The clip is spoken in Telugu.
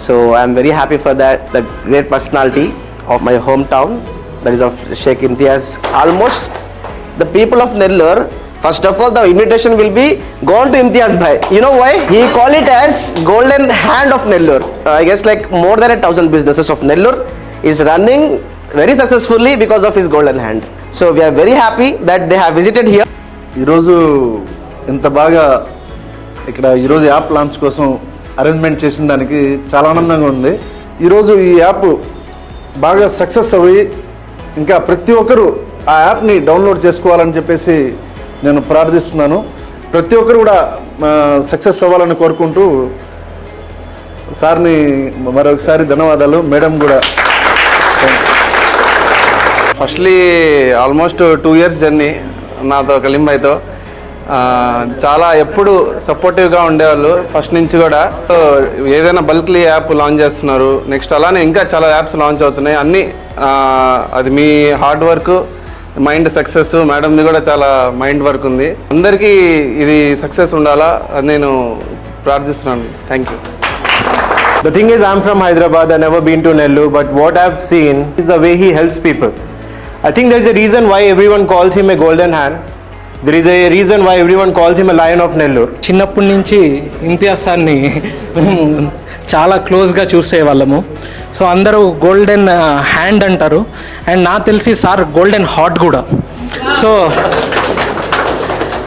So I'm very happy for that, the great personality of my hometown, that is of Sheikh Imtiaz. Almost the people of Nellore, first of all, the invitation will be gone to Imtiaz Bhai. You know why? He call it as golden hand of Nellore. I guess like more than 1,000 businesses of Nellore is running very successfully because of his golden hand. So we are very happy that they have visited here. ఈరోజు ఇంత బాగా ఇక్కడ ఈరోజు యాప్ లాంచ్ కోసం అరేంజ్మెంట్ చేసిన దానికి చాలా ఆనందంగా ఉంది. ఈరోజు ఈ యాప్ బాగా సక్సెస్ అయ్యి ఇంకా ప్రతి ఒక్కరూ ఆ యాప్ని డౌన్లోడ్ చేసుకోవాలని చెప్పేసి నేను ప్రార్థిస్తున్నాను. ప్రతి ఒక్కరు కూడా సక్సెస్ అవ్వాలని కోరుకుంటూ సార్ని మరొకసారి ధన్యవాదాలు. మేడం కూడా ఫస్ట్లీ ఆల్మోస్ట్ 2 years జర్నీ నాతో కలీం భాయ్తో. చాలా ఎప్పుడు సపోర్టివ్గా ఉండేవాళ్ళు ఫస్ట్ నుంచి కూడా. ఏదైనా బల్క్లీ యాప్ లాంచ్ చేస్తున్నారు, నెక్స్ట్ అలానే ఇంకా చాలా యాప్స్ లాంచ్ అవుతున్నాయి అన్నీ. అది మీ హార్డ్ వర్క్, మైండ్ సక్సెస్. మేడంది కూడా చాలా మైండ్ వర్క్ ఉంది. అందరికీ ఇది సక్సెస్ ఉండాలా అని నేను ప్రార్థిస్తున్నాను. Thank you. The thing is, I'm from Hyderabad. I've never been to Nellore, but what I've seen is the way he helps people. I think there's a reason why everyone calls him a golden hand. There is a reason why everyone calls him a lion of Nellore. చిన్నప్పటి నుంచి ఇంతియాజ్ సార్ని చాలా క్లోజ్గా చూసేవాళ్ళము. సో అందరూ గోల్డెన్ హ్యాండ్ అంటారు, అండ్ నాకు తెలిసి సార్ గోల్డెన్ హార్ట్ కూడా. సో